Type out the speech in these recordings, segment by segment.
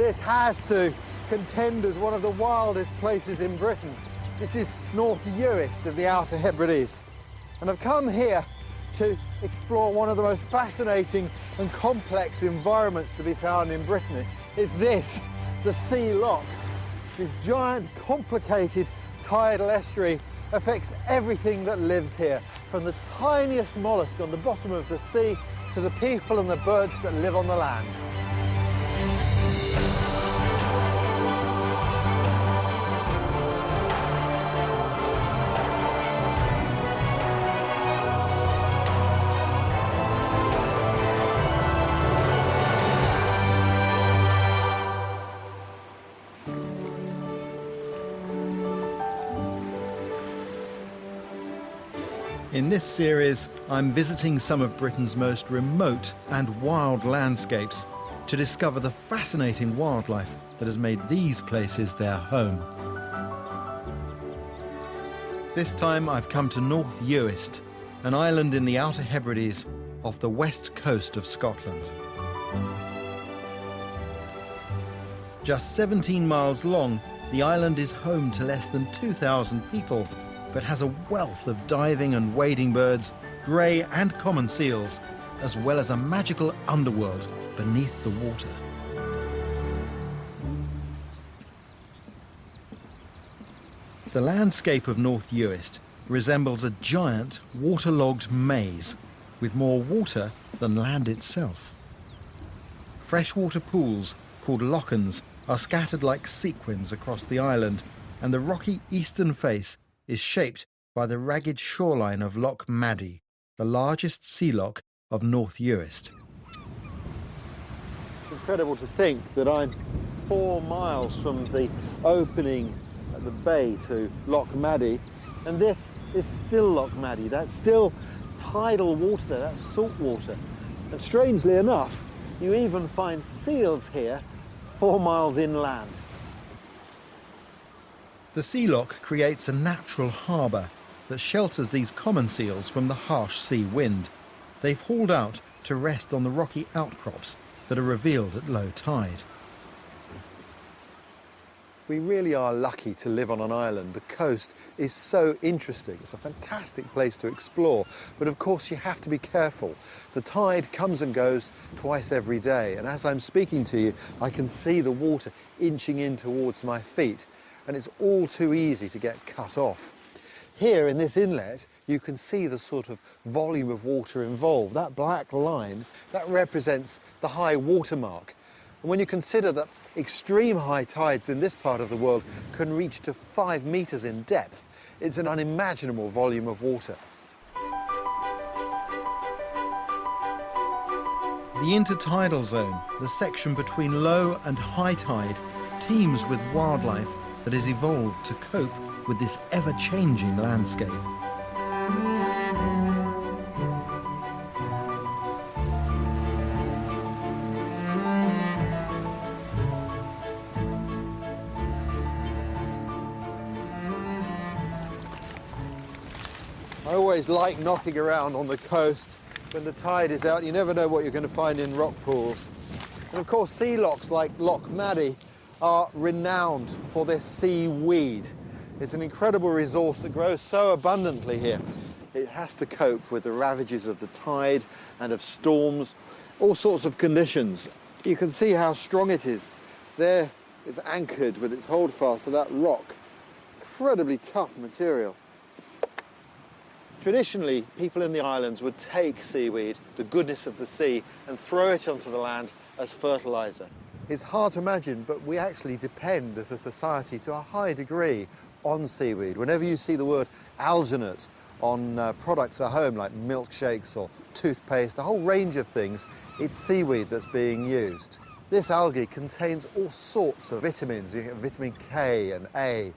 This has to contend as one of the wildest places in Britain. This is North Uist of the Outer Hebrides. And I've come here to explore one of the most fascinating and complex environments to be found in Britain. It's this, the Sea Loch. This giant, complicated tidal estuary affects everything that lives here, from the tiniest mollusk on the bottom of the sea to the people and the birds that live on the land. In this series, I'm visiting some of Britain's most remote and wild landscapes to discover the fascinating wildlife that has made these places their home. This time I've come to North Uist, an island in the Outer Hebrides off the west coast of Scotland. Just 17 miles long, the island is home to less than 2,000 people, but has a wealth of diving and wading birds, grey and common seals, as well as a magical underworld beneath the water. The landscape of North Uist resembles a giant waterlogged maze with more water than land itself. Freshwater pools called lochans are scattered like sequins across the island, and the rocky eastern face is shaped by the ragged shoreline of Loch Maddie, the largest sea loch of North Uist. It's incredible to think that I'm 4 miles from the opening at the bay to Loch Maddie, and this is still Loch Maddie. That's still tidal water there, that's salt water. And strangely enough, you even find seals here 4 miles inland. The sea loch creates a natural harbour that shelters these common seals from the harsh sea wind. They've hauled out to rest on the rocky outcrops that are revealed at low tide. We really are lucky to live on an island. The coast is so interesting. It's a fantastic place to explore, but of course you have to be careful. The tide comes and goes twice every day, and as I'm speaking to you, I can see the water inching in towards my feet, and it's all too easy to get cut off. Here in this inlet, you can see the sort of volume of water involved. That black line, that represents the high water mark. And when you consider that extreme high tides in this part of the world can reach to 5 meters in depth, it's an unimaginable volume of water. The intertidal zone, the section between low and high tide, teems with wildlife that has evolved to cope with this ever-changing landscape. I always like knocking around on the coast when the tide is out. You never know what you're going to find in rock pools. And of course, sea lochs like Loch Maddie are renowned for their seaweed. It's an incredible resource that grows so abundantly here. It has to cope with the ravages of the tide and of storms, all sorts of conditions. You can see how strong it is. There it's anchored with its holdfast to that rock. Incredibly tough material. Traditionally, people in the islands would take seaweed, the goodness of the sea, and throw it onto the land as fertilizer. It's hard to imagine, but we actually depend as a society to a high degree on seaweed. Whenever you see the word alginate on products at home, like milkshakes or toothpaste, a whole range of things, it's seaweed that's being used. This algae contains all sorts of vitamins. You get vitamin K and A.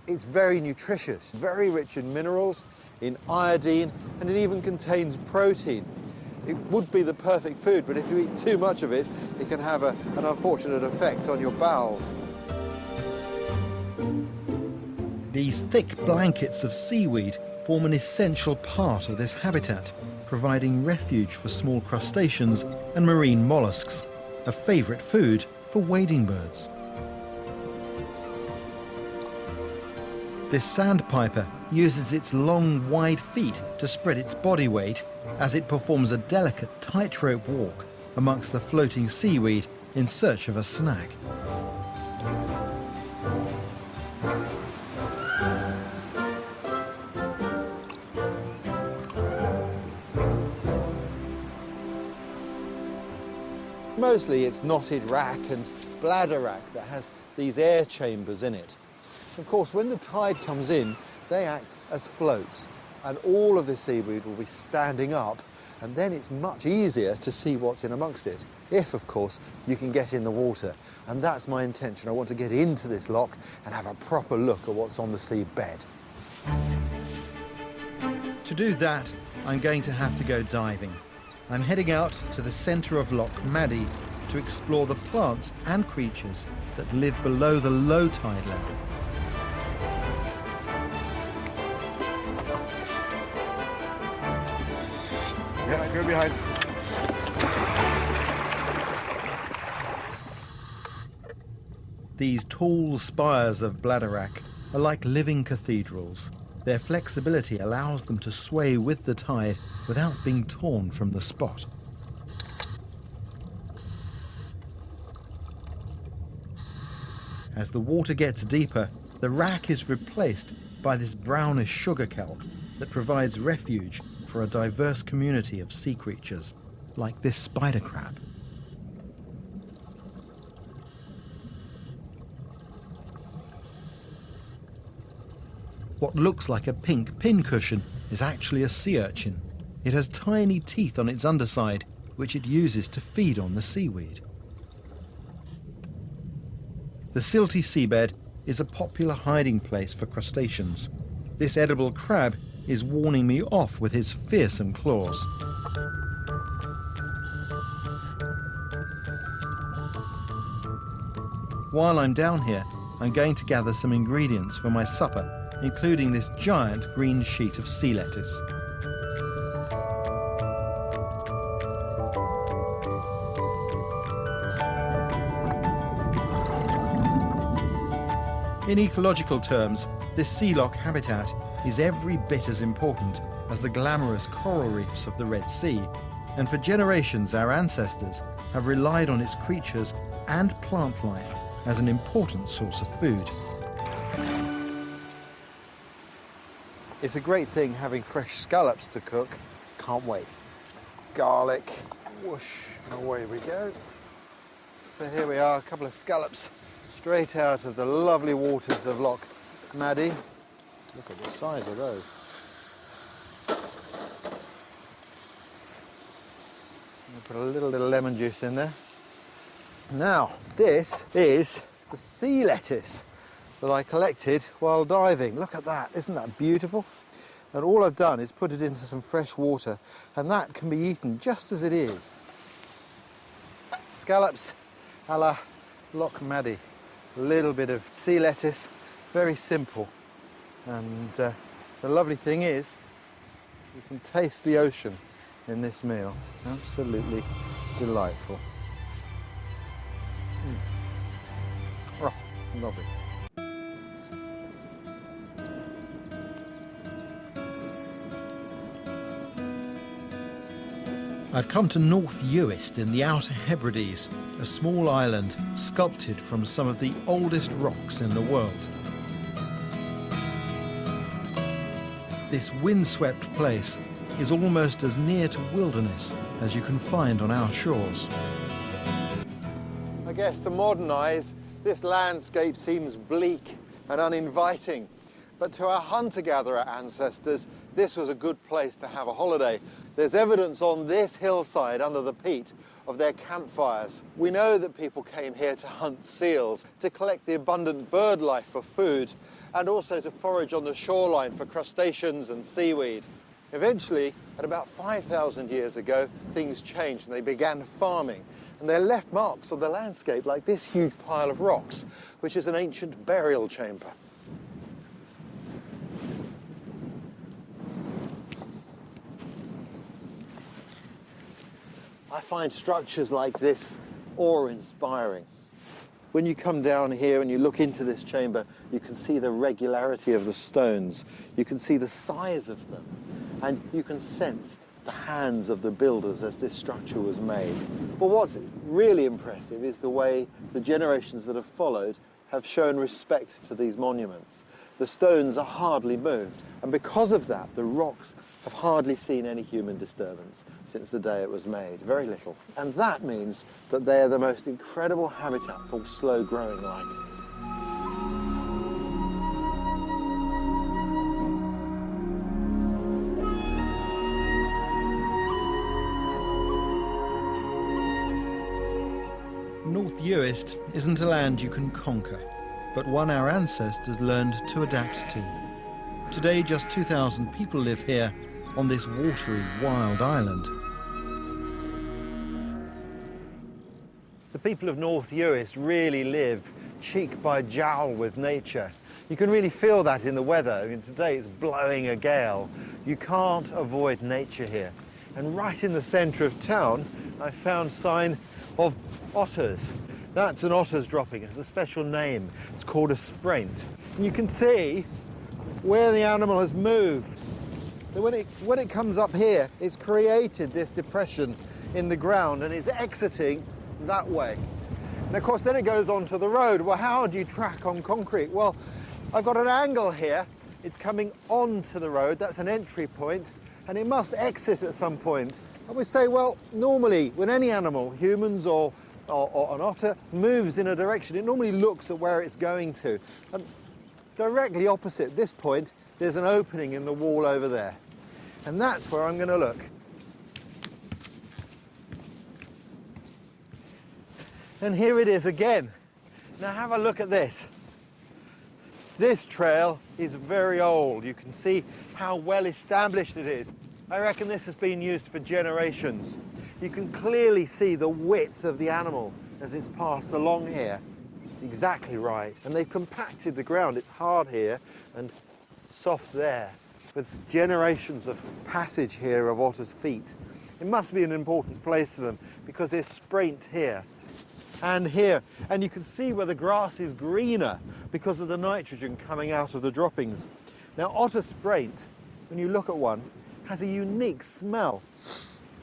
It's very nutritious, very rich in minerals, in iodine, and it even contains protein. It would be the perfect food, but if you eat too much of it, it can have an unfortunate effect on your bowels. These thick blankets of seaweed form an essential part of this habitat, providing refuge for small crustaceans and marine molluscs, a favourite food for wading birds. This sandpiper uses its long, wide feet to spread its body weight as it performs a delicate tightrope walk amongst the floating seaweed in search of a snack. Mostly it's knotted wrack and bladder wrack that has these air chambers in it. Of course, when the tide comes in, they act as floats, and all of the seaweed will be standing up, and then it's much easier to see what's in amongst it, if, of course, you can get in the water. And that's my intention. I want to get into this loch and have a proper look at what's on the seabed. To do that, I'm going to have to go diving. I'm heading out to the centre of Loch Maddie to explore the plants and creatures that live below the low tide level. Yeah, go behind. These tall spires of bladderwrack are like living cathedrals. Their flexibility allows them to sway with the tide without being torn from the spot. As the water gets deeper, the wrack is replaced by this brownish sugar kelp that provides refuge for a diverse community of sea creatures, like this spider crab. What looks like a pink pincushion is actually a sea urchin. It has tiny teeth on its underside, which it uses to feed on the seaweed. The silty seabed is a popular hiding place for crustaceans. This edible crab is warning me off with his fearsome claws. While I'm down here, I'm going to gather some ingredients for my supper, including this giant green sheet of sea lettuce. In ecological terms, this sea loch habitat is every bit as important as the glamorous coral reefs of the Red Sea, and for generations our ancestors have relied on its creatures and plant life as an important source of food. It's a great thing having fresh scallops to cook. Can't wait. Garlic, whoosh, and away we go. So here we are, a couple of scallops straight out of the lovely waters of Loch Maddie. Look at the size of those. Put a little bit of lemon juice in there. Now, this is the sea lettuce that I collected while diving. Look at that, isn't that beautiful? And all I've done is put it into some fresh water, and that can be eaten just as it is. Scallops a la Loch Maddie. A little bit of sea lettuce, very simple. And the lovely thing is, you can taste the ocean in this meal. Absolutely delightful. Oh, lovely. I've come to North Uist in the Outer Hebrides, a small island sculpted from some of the oldest rocks in the world. This windswept place is almost as near to wilderness as you can find on our shores. I guess to modern eyes, this landscape seems bleak and uninviting. But to our hunter-gatherer ancestors, this was a good place to have a holiday. There's evidence on this hillside under the peat of their campfires. We know that people came here to hunt seals, to collect the abundant bird life for food, and also to forage on the shoreline for crustaceans and seaweed. Eventually, at about 5,000 years ago, things changed and they began farming. And they left marks on the landscape like this huge pile of rocks, which is an ancient burial chamber. I find structures like this awe-inspiring. When you come down here and you look into this chamber, you can see the regularity of the stones. You can see the size of them. And you can sense the hands of the builders as this structure was made. But what's really impressive is the way the generations that have followed have shown respect to these monuments. The stones are hardly moved, and because of that, the rocks have hardly seen any human disturbance since the day it was made, very little. And that means that they are the most incredible habitat for slow-growing lichens. North Uist isn't a land you can conquer, but one our ancestors learned to adapt to. Today, just 2,000 people live here on this watery, wild island. The people of North Uist really live cheek by jowl with nature. You can really feel that in the weather. I mean, today it's blowing a gale. You can't avoid nature here. And right in the centre of town, I found sign of otters. That's an otter's dropping. It's a special name. It's called a spraint. And you can see where the animal has moved. So when it comes up here, it's created this depression in the ground and is exiting that way. And of course, then it goes onto the road. Well, how do you track on concrete? Well, I've got an angle here. It's coming onto the road. That's an entry point, and it must exit at some point. And we say, well, normally when any animal, humans or an otter, moves in a direction, it normally looks at where it's going to. And directly opposite this point, there's an opening in the wall over there. And that's where I'm going to look. And here it is again. Now have a look at this. This trail is very old. You can see how well established it is. I reckon this has been used for generations. You can clearly see the width of the animal as it's passed along here. It's exactly right. And they've compacted the ground. It's hard here and soft there, with generations of passage here of otters' feet. It must be an important place to them because there's spraint here and here. And you can see where the grass is greener because of the nitrogen coming out of the droppings. Now, otter spraint, when you look at one, has a unique smell.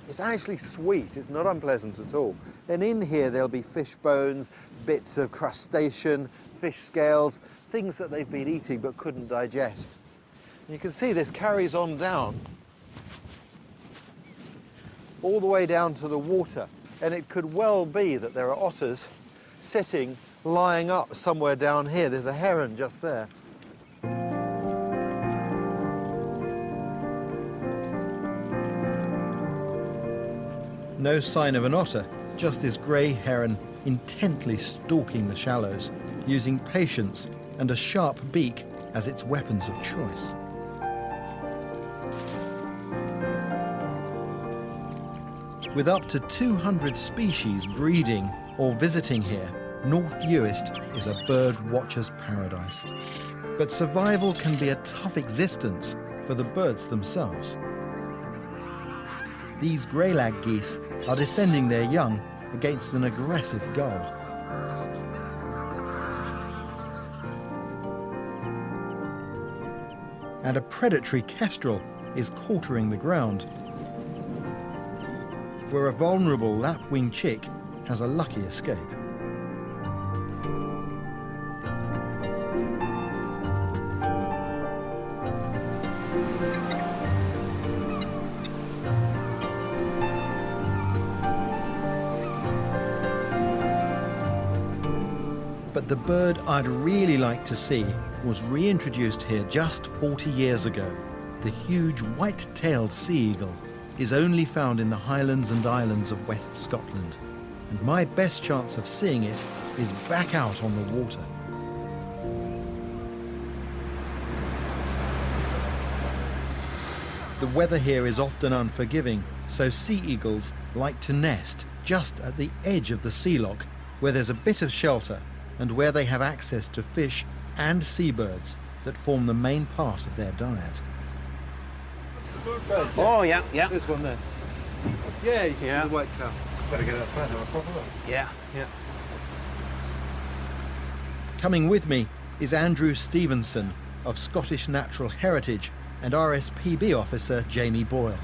It's actually sweet, it's not unpleasant at all. Then in here there'll be fish bones, bits of crustacean, fish scales, things that they've been eating but couldn't digest. And you can see this carries on down, all the way down to the water. And it could well be that there are otters sitting, lying up somewhere down here. There's a heron just there. No sign of an otter, just this grey heron intently stalking the shallows, using patience and a sharp beak as its weapons of choice. With up to 200 species breeding or visiting here, North Uist is a bird watcher's paradise. But survival can be a tough existence for the birds themselves. These greylag geese are defending their young against an aggressive gull. And a predatory kestrel is quartering the ground, where a vulnerable lapwing chick has a lucky escape. But the bird I'd really like to see was reintroduced here just 40 years ago. The huge white-tailed sea eagle is only found in the Highlands and Islands of West Scotland, and my best chance of seeing it is back out on the water. The weather here is often unforgiving, so sea eagles like to nest just at the edge of the sea loch, where there's a bit of shelter and where they have access to fish and seabirds that form the main part of their diet. Oh, yeah, yeah. This one there. Yeah, you can Yeah. see the white tail. Better get outside now, proper look. Yeah, yeah. Coming with me is Andrew Stevenson of Scottish Natural Heritage and RSPB officer Jamie Boyle.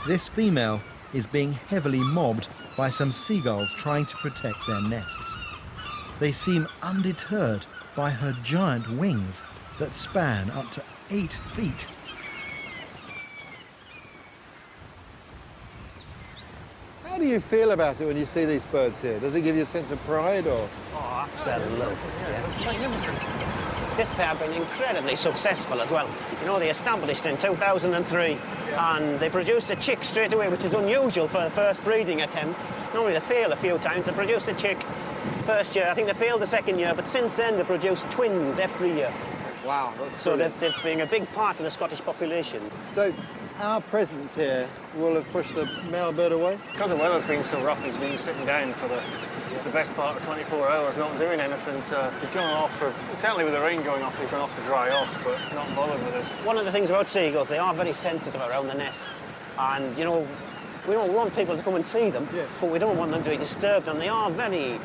This female is being heavily mobbed by some seagulls trying to protect their nests. They seem undeterred by her giant wings that span up to 8 feet. How do you feel about it when you see these birds here? Does it give you a sense of pride or? Oh, absolutely. Yeah. Magnificent. This pair have been incredibly successful as well. You know, they established in 2003 and they produced a chick straight away, which is unusual for the first breeding attempts. Normally they fail a few times. They produced a chick first year. I think they failed the second year, but since then they produced twins every year. Wow, that's so brilliant. they've been a big part of the Scottish population. So our presence here will have pushed the male bird away? Because the weather's been so rough, he's been sitting down for the best part of 24 hours, not doing anything, so he's going off for, certainly with the rain going off, he's going off to dry off, but not bothered with us. One of the things about seagulls, they are very sensitive around the nests, and, you know, we don't want people to come and see them, but we don't want them to be disturbed, and they are very,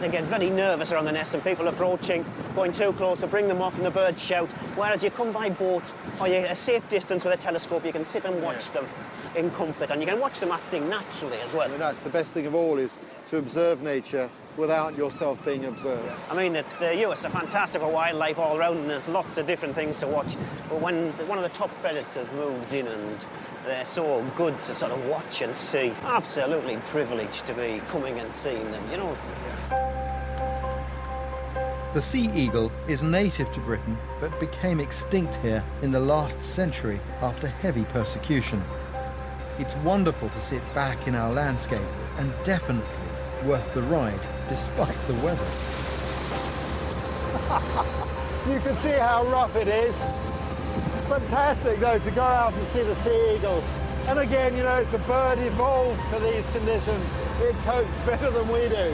they get very nervous around the nest, and people approaching, going too close, to bring them off, and the birds shout. Whereas you come by boat, or you're at a safe distance with a telescope, you can sit and watch them in comfort, and you can watch them acting naturally as well. I mean, that's the best thing of all, is to observe nature without yourself being observed. I mean, the US are fantastic for wildlife all around, and there's lots of different things to watch. But when one of the top predators moves in, and they're so good to sort of watch and see, absolutely privileged to be coming and seeing them, you know. The sea eagle is native to Britain, but became extinct here in the last century after heavy persecution. It's wonderful to sit back in our landscape, and definitely worth the ride, despite the weather. You can see how rough it is. Fantastic, though, to go out and see the sea eagles. And again, you know, it's a bird evolved for these conditions. It copes better than we do.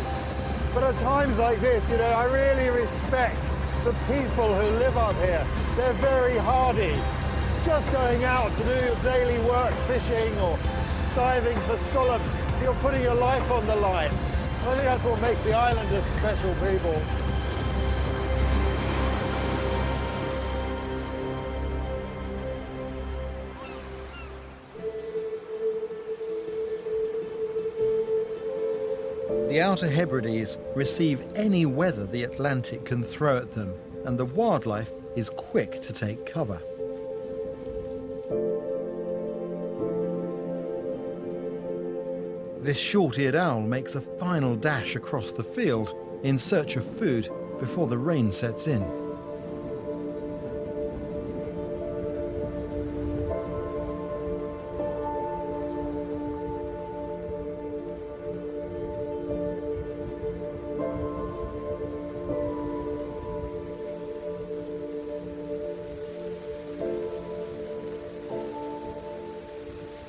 But at times like this, you know, I really respect the people who live up here. They're very hardy. Just going out to do your daily work, fishing or diving for scallops, you're putting your life on the line. I think that's what makes the islanders special people. The Outer Hebrides receive any weather the Atlantic can throw at them, and the wildlife is quick to take cover. This short-eared owl makes a final dash across the field in search of food before the rain sets in.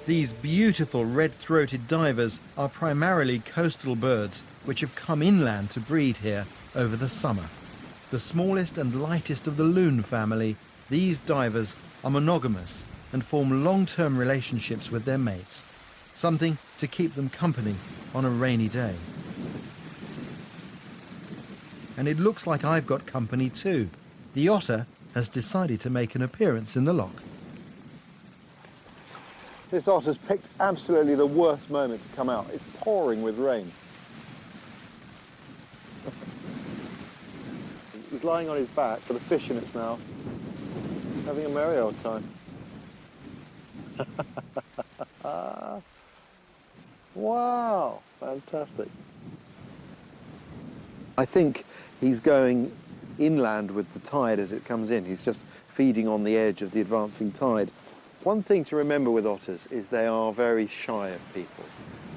These beautiful red-throated divers are primarily coastal birds which have come inland to breed here over the summer. The smallest and lightest of the loon family, these divers are monogamous and form long-term relationships with their mates, something to keep them company on a rainy day. And it looks like I've got company too. The otter has decided to make an appearance in the loch. This otter's picked absolutely the worst moment to come out. It's pouring with rain. He's lying on his back with a fish in its mouth, having a merry old time. Wow, fantastic. I think he's going inland with the tide as it comes in. He's just feeding on the edge of the advancing tide. One thing to remember with otters is they are very shy of people.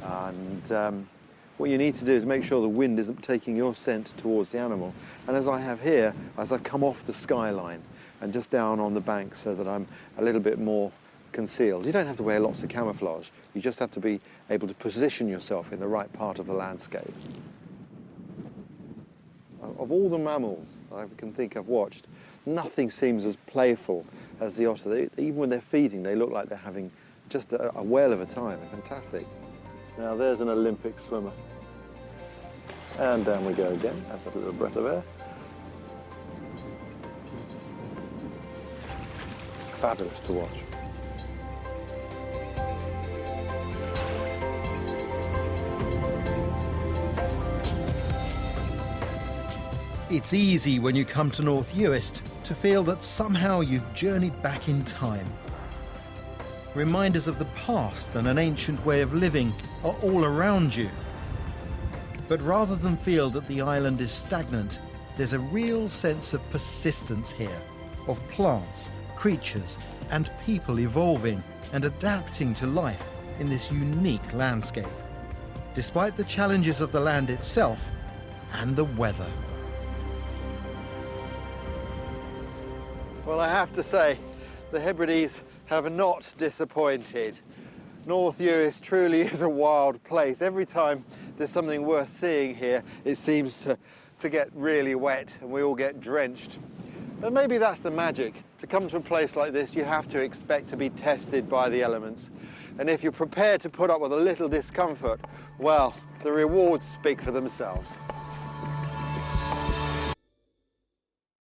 And what you need to do is make sure the wind isn't taking your scent towards the animal. And as I have here, as I've come off the skyline and just down on the bank so that I'm a little bit more concealed. You don't have to wear lots of camouflage. You just have to be able to position yourself in the right part of the landscape. Of all the mammals I can think I've watched, nothing seems as playful as the otter. Even when they're feeding, they look like they're having just a whale of a time. They're fantastic. Now there's an Olympic swimmer. And down we go again. Have a little breath of air. Fabulous to watch. It's easy when you come to North Uist to feel that somehow you've journeyed back in time. Reminders of the past and an ancient way of living are all around you. But rather than feel that the island is stagnant, there's a real sense of persistence here, of plants, creatures and people evolving and adapting to life in this unique landscape, despite the challenges of the land itself and the weather. Well, I have to say, the Hebrides have not disappointed. North Uist truly is a wild place. Every time there's something worth seeing here, it seems to get really wet and we all get drenched. But maybe that's the magic. To come to a place like this, you have to expect to be tested by the elements. And if you're prepared to put up with a little discomfort, well, the rewards speak for themselves.